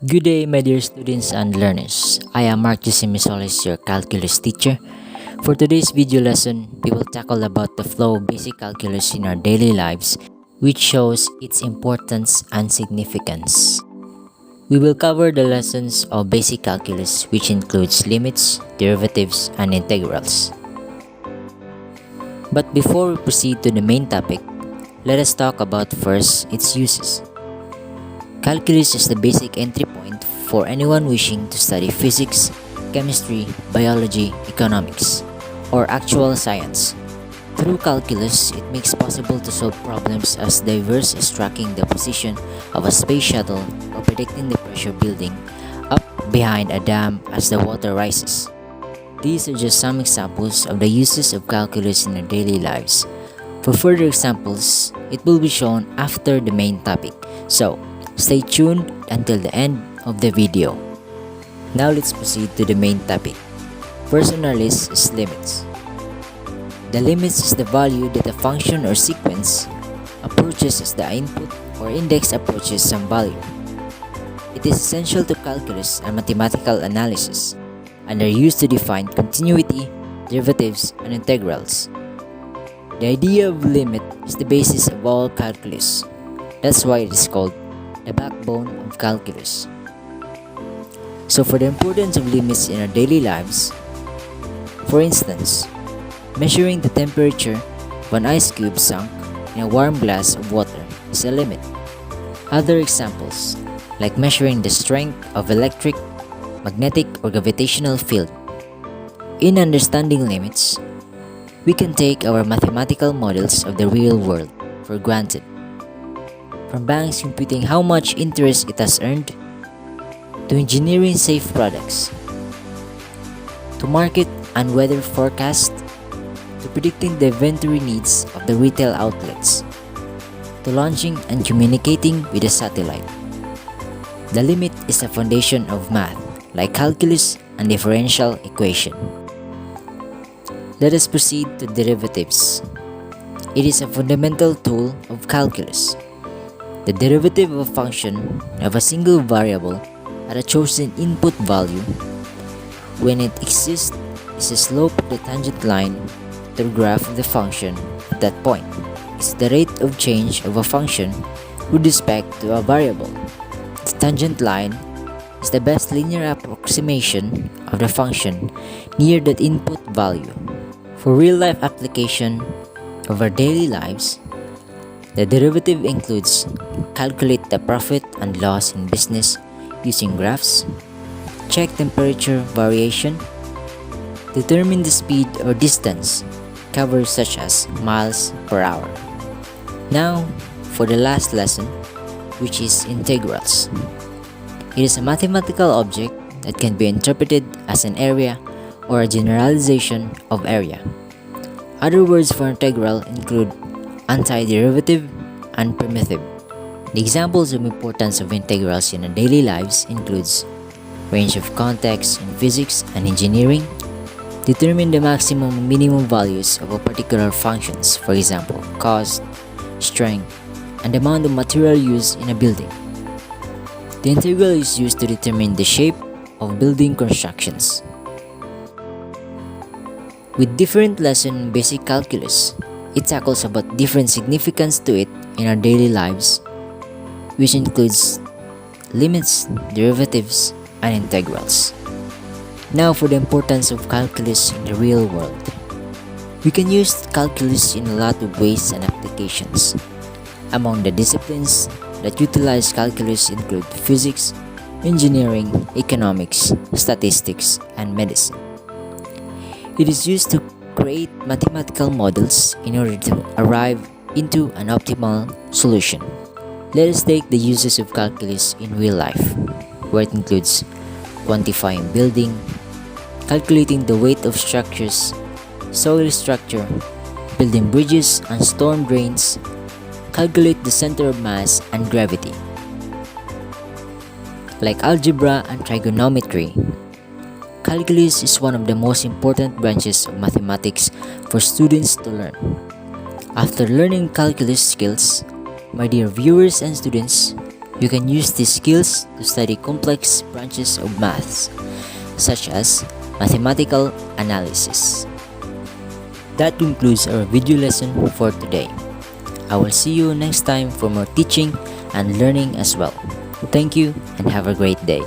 Good day, my dear students and learners. I am Marc Justin Misoles, your calculus teacher. For today's video lesson, we will tackle about the flow of basic calculus in our daily lives, which shows its importance and significance. We will cover the lessons of basic calculus, which includes limits, derivatives, and integrals. But before we proceed to the main topic, let us talk about first its uses. Calculus is the basic entry point for anyone wishing to study physics, chemistry, biology, economics, or actual science. Through calculus, it makes possible to solve problems as diverse as tracking the position of a space shuttle or predicting the pressure building up behind a dam as the water rises. These are just some examples of the uses of calculus in our daily lives. For further examples, it will be shown after the main topic. So, stay tuned until the end of the video. Now let's proceed to the main topic. First on our list is limits. The limits is the value that a function or sequence approaches as the input or index approaches some value. It is essential to calculus and mathematical analysis and are used to define continuity, derivatives, and integrals. The idea of limit is the basis of all calculus. That's why it is called the backbone of calculus. So for the importance of limits in our daily lives, for instance, measuring the temperature of an ice cube sunk in a warm glass of water is a limit. Other examples, like measuring the strength of electric, magnetic, or gravitational field. In understanding limits, we can take our mathematical models of the real world for granted. From banks computing how much interest it has earned, to engineering safe products, to market and weather forecast, to predicting the inventory needs of the retail outlets, to launching and communicating with a satellite. The limit is the foundation of math, like calculus and differential equation. Let us proceed to derivatives. It is a fundamental tool of calculus. The derivative of a function of a single variable at a chosen input value, when it exists, is the slope of the tangent line to the graph of the function at that point. It's the rate of change of a function with respect to a variable. The tangent line is the best linear approximation of the function near that input value. For real-life application of our daily lives, the derivative includes calculate the profit and loss in business using graphs, check temperature variation, determine the speed or distance covered such as miles per hour. Now, for the last lesson, which is integrals. It is a mathematical object that can be interpreted as an area or a generalization of area. Other words for integral include antiderivative and primitive. The examples of importance of integrals in our daily lives includes range of contexts in physics and engineering, determine the maximum and minimum values of a particular functions, for example, cost, strength, and the amount of material used in a building. The integral is used to determine the shape of building constructions. With different lesson in basic calculus, it tackles about different significance to it in our daily lives, which includes limits, derivatives, and integrals. Now for the importance of calculus in the real world. We can use calculus in a lot of ways and applications. Among the disciplines that utilize calculus include physics, engineering, economics, statistics, and medicine. It is used to create mathematical models in order to arrive into an optimal solution. Let us take the uses of calculus in real life, where it includes quantifying building, calculating the weight of structures, soil structure, building bridges and storm drains, calculate the center of mass and gravity. Like algebra and trigonometry, calculus is one of the most important branches of mathematics for students to learn. After learning calculus skills, my dear viewers and students, You can use these skills to study complex branches of maths, such as mathematical analysis. That concludes our video lesson for today. I will see you next time for more teaching and learning as well. Thank you and have a great day.